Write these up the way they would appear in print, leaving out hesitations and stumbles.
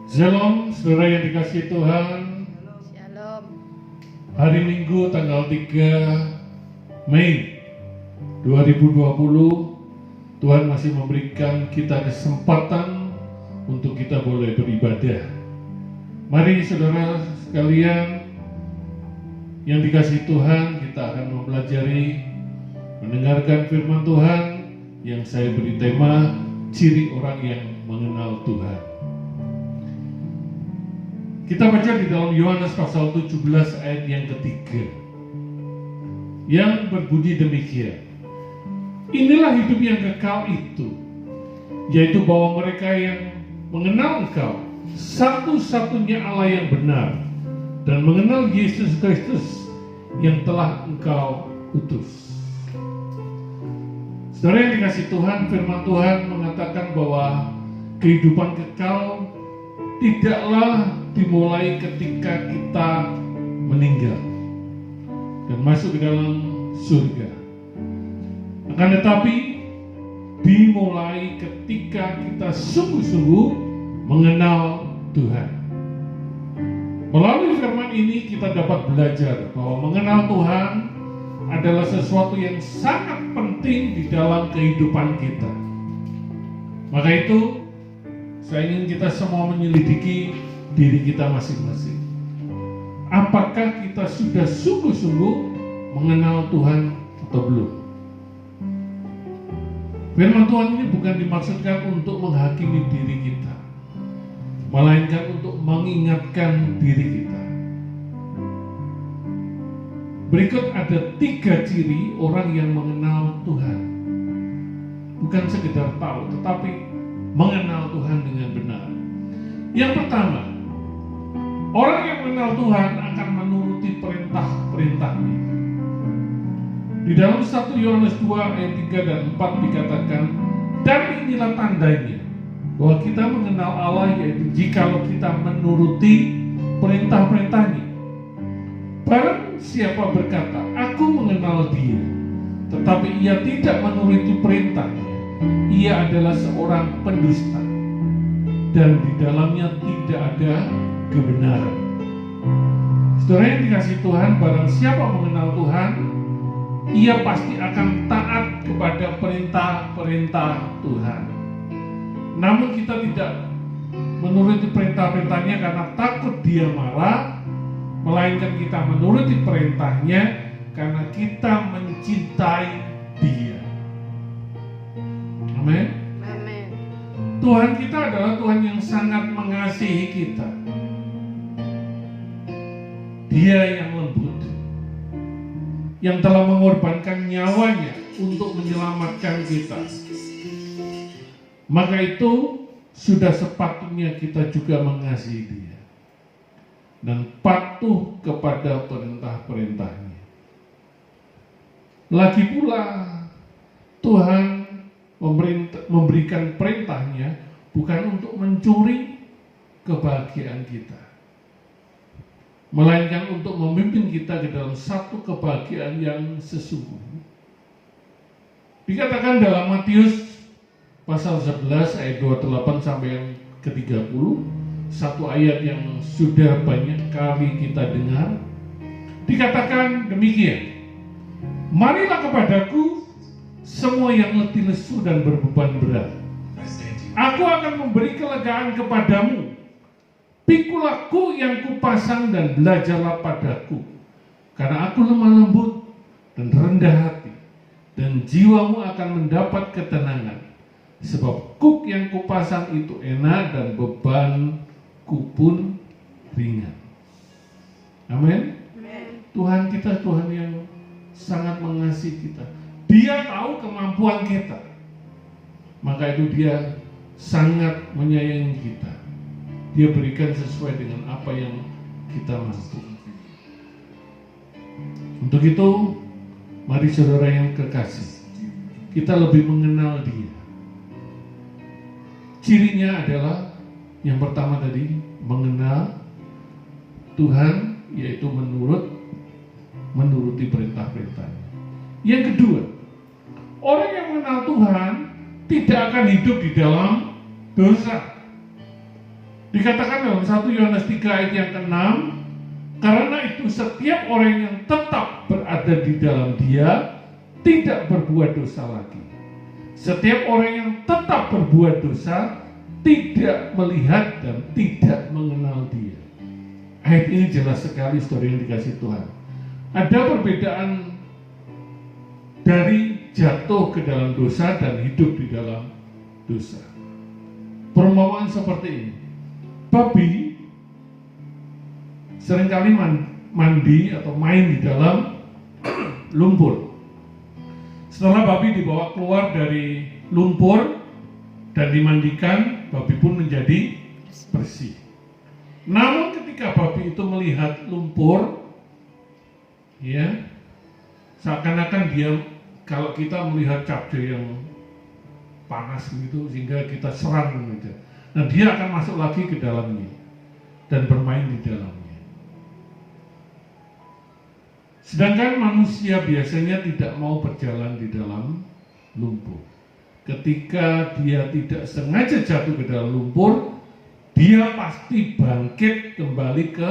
Shalom, saudara yang dikasihi Tuhan. Shalom. Hari Minggu tanggal 3 Mei 2020, Tuhan masih memberikan kita kesempatan untuk kita boleh beribadah. Mari saudara sekalian yang dikasihi Tuhan, kita akan mempelajari, mendengarkan firman Tuhan yang saya beri tema ciri orang yang mengenal Tuhan. Kita baca di dalam Yohanes pasal 17 ayat yang ketiga, yang berbunyi demikian. Inilah hidup yang kekal itu, yaitu bahwa mereka yang mengenal Engkau, satu-satunya Allah yang benar, dan mengenal Yesus Kristus yang telah Engkau utus. Saudara yang dikasihi Tuhan, firman Tuhan mengatakan bahwa kehidupan kekal tidaklah dimulai ketika kita meninggal dan masuk ke dalam surga. Akan tetapi dimulai ketika kita sungguh-sungguh mengenal Tuhan. Melalui firman ini kita dapat belajar bahwa mengenal Tuhan adalah sesuatu yang sangat penting di dalam kehidupan kita. Maka itu saya ingin kita semua menyelidiki diri kita masing-masing. Apakah kita sudah sungguh-sungguh mengenal Tuhan atau belum? Firman Tuhan ini bukan dimaksudkan untuk menghakimi diri kita, melainkan untuk mengingatkan diri kita. Berikut ada 3 ciri orang yang mengenal Tuhan. Bukan sekedar tahu, tetapi mengenal Tuhan dengan benar. Yang pertama, orang yang mengenal Tuhan akan menuruti perintah-perintahnya. Di dalam 1 Yohanes 2 ayat 3 dan 4 dikatakan, dan inilah tandanya bahwa kita mengenal Allah, yaitu jikalau kita menuruti perintah-perintahnya. Barang siapa berkata, aku mengenal dia, tetapi ia tidak menuruti perintahnya, ia adalah seorang pendusta, dan di dalamnya tidak ada kebenaran. Saudara yang dikasihi Tuhan, barang siapa mengenal Tuhan, ia pasti akan taat kepada perintah-perintah Tuhan. Namun kita tidak menuruti perintah-perintahnya karena takut dia marah, melainkan kita menuruti perintahnya karena kita mencintai dia. Amin. Amin. Tuhan kita adalah Tuhan yang sangat mengasihi kita. Dia yang lembut, yang telah mengorbankan nyawanya untuk menyelamatkan kita. Maka itu sudah sepatutnya kita juga mengasihi dia dan patuh kepada perintah-perintahnya. Lagi pula Tuhan memberikan perintahnya bukan untuk mencuri kebahagiaan kita, melainkan untuk memimpin kita ke dalam satu kebahagiaan yang sesungguhnya. Dikatakan dalam Matius pasal 11 ayat 28 sampai yang ke-30, satu ayat yang sudah banyak kali kita dengar. Dikatakan demikian, marilah kepadaku semua yang letih lesu dan berbeban berat, aku akan memberi kelegaan kepadamu. Pikulah kuk yang kupasang dan belajarlah padaku, karena aku lemah lembut dan rendah hati, dan jiwamu akan mendapat ketenangan. Sebab kuk yang kupasang itu enak dan bebanku pun ringan. Amin. Tuhan kita Tuhan yang sangat mengasihi kita. Dia tahu kemampuan kita, maka itu dia sangat menyayangi kita. Dia berikan sesuai dengan apa yang kita mampu. Untuk itu, mari saudara yang kekasih, kita lebih mengenal dia. Cirinya adalah yang pertama tadi, mengenal Tuhan, yaitu menuruti perintah-perintahnya. Yang kedua, orang yang mengenal Tuhan tidak akan hidup di dalam dosa. Dikatakan dalam 1 Yohanes 3 ayat yang ke-6, karena itu setiap orang yang tetap berada di dalam Dia tidak berbuat dosa lagi. Setiap orang yang tetap berbuat dosa tidak melihat dan tidak mengenal Dia. Ayat ini jelas sekali, saudara yang dikasihi Tuhan. Ada perbedaan dari jatuh ke dalam dosa dan hidup di dalam dosa. Perumpamaan seperti ini. Babi seringkali mandi atau main di dalam lumpur. Setelah babi dibawa keluar dari lumpur dan dimandikan, babi pun menjadi bersih. Namun ketika babi itu melihat lumpur, ya, seakan-akan dia, kalau kita melihat capcay yang panas gitu sehingga kita serang gitu. Nah, dia akan masuk lagi ke dalamnya dan bermain di dalamnya. Sedangkan manusia biasanya tidak mau berjalan di dalam lumpur. Ketika dia tidak sengaja jatuh ke dalam lumpur, dia pasti bangkit kembali ke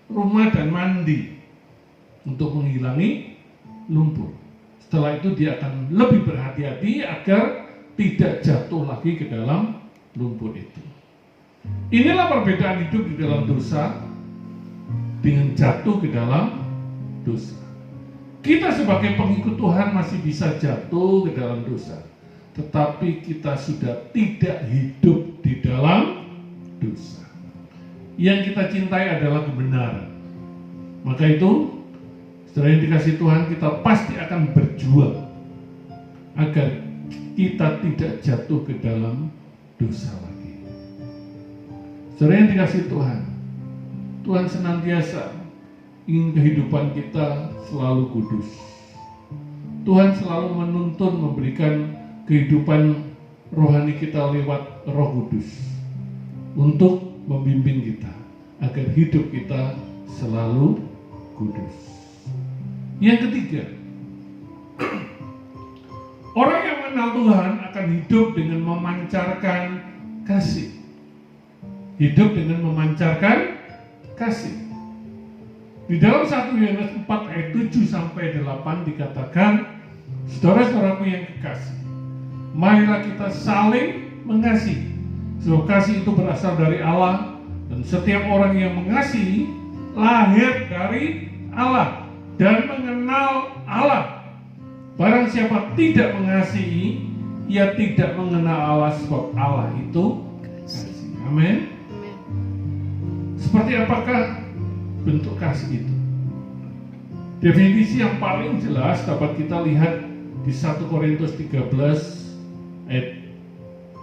rumah dan mandi untuk menghilangi lumpur. Setelah itu dia akan lebih berhati-hati agar tidak jatuh lagi ke dalam lumpur itu. Inilah perbedaan hidup di dalam dosa dengan jatuh ke dalam dosa. Kita sebagai pengikut Tuhan masih bisa jatuh ke dalam dosa, tetapi kita sudah tidak hidup di dalam dosa. Yang kita cintai adalah kebenaran. Maka itu, saudara yang dikasihi Tuhan, kita pasti akan berjuang agar kita tidak jatuh ke dalam dosa lagi. Saudara yang dikasihi Tuhan, Tuhan senantiasa ingin kehidupan kita selalu kudus. Tuhan selalu menuntun memberikan kehidupan rohani kita lewat Roh Kudus untuk membimbing kita agar hidup kita selalu kudus. Yang ketiga, orang yang mengenal Tuhan akan hidup dengan memancarkan kasih. Hidup dengan memancarkan kasih. Di dalam 1 Yohanes 4 ayat 7 sampai 8 dikatakan, saudara-saudaraku yang kekasih, marilah kita saling mengasihi. Sebab kasih itu berasal dari Allah, dan setiap orang yang mengasihi lahir dari Allah dan mengenal Allah. Barang siapa tidak mengasihi, ia tidak mengenal Allah, sebab Allah itu kasih. Amin. Seperti apakah bentuk kasih itu? Definisi yang paling jelas dapat kita lihat di 1 Korintus 13 ayat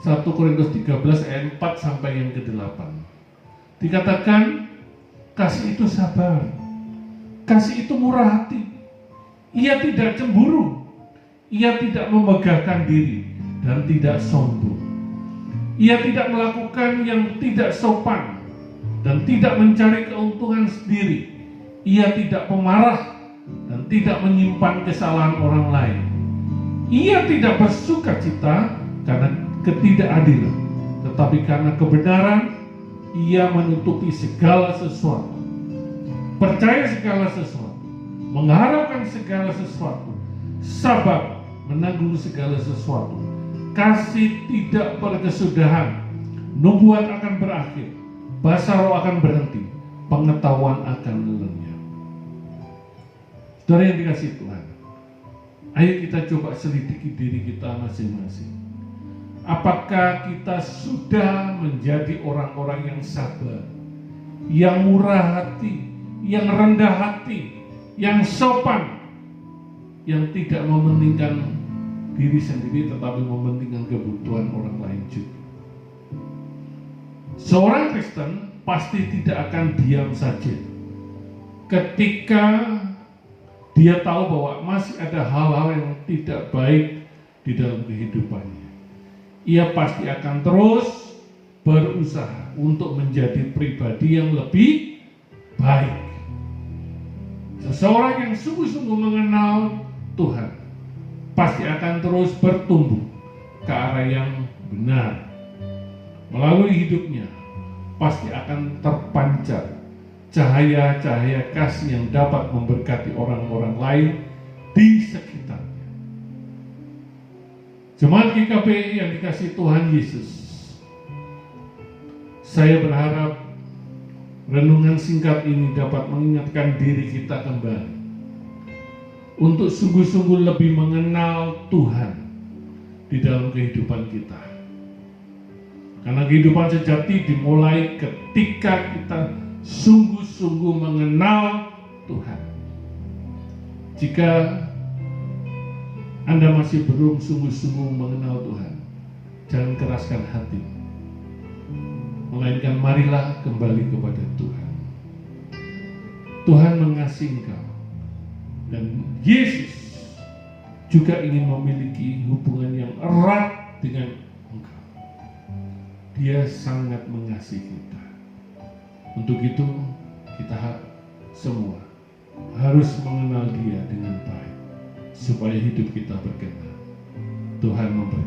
1 Korintus 13 ayat 4 sampai yang ke-8. Dikatakan kasih itu sabar, kasih itu murah hati, ia tidak cemburu, ia tidak memegahkan diri dan tidak sombong, ia tidak melakukan yang tidak sopan dan tidak mencari keuntungan sendiri, ia tidak pemarah dan tidak menyimpan kesalahan orang lain, ia tidak bersuka cita karena ketidakadilan, tetapi karena kebenaran ia menutupi segala sesuatu, percaya segala sesuatu, mengharapkan segala sesuatu, sabar menanggung segala sesuatu, kasih tidak berkesudahan, nubuat akan berakhir, bahasa roh akan berhenti, pengetahuan akan lenyap. Saudara yang dikasihi Tuhan, ayo kita coba selidiki diri kita masing-masing. Apakah kita sudah menjadi orang-orang yang sabar, yang murah hati, yang rendah hati, yang sopan, yang tidak mementingkan diri sendiri tetapi mementingkan kebutuhan orang lain juga? Seorang Kristen pasti tidak akan diam saja ketika dia tahu bahwa masih ada hal-hal yang tidak baik di dalam kehidupannya. Ia pasti akan terus berusaha untuk menjadi pribadi yang lebih baik. Seseorang yang sungguh-sungguh mengenal Tuhan pasti akan terus bertumbuh ke arah yang benar melalui hidupnya, pasti akan terpancar cahaya-cahaya kasih yang dapat memberkati orang-orang lain di sekitarnya. Jemaat GKPI yang dikasihi Tuhan Yesus, saya berharap renungan singkat ini dapat mengingatkan diri kita kembali untuk sungguh-sungguh lebih mengenal Tuhan di dalam kehidupan kita. Karena kehidupan sejati dimulai ketika kita sungguh-sungguh mengenal Tuhan. Jika Anda masih belum sungguh-sungguh mengenal Tuhan, jangan keraskan hati, melainkan marilah kembali kepada Tuhan. Tuhan mengasihi engkau, dan Yesus juga ingin memiliki hubungan yang erat dengan engkau. Dia sangat mengasihi kita. Untuk itu kita semua harus mengenal Dia dengan baik supaya hidup kita berkenan. Tuhan memberkati.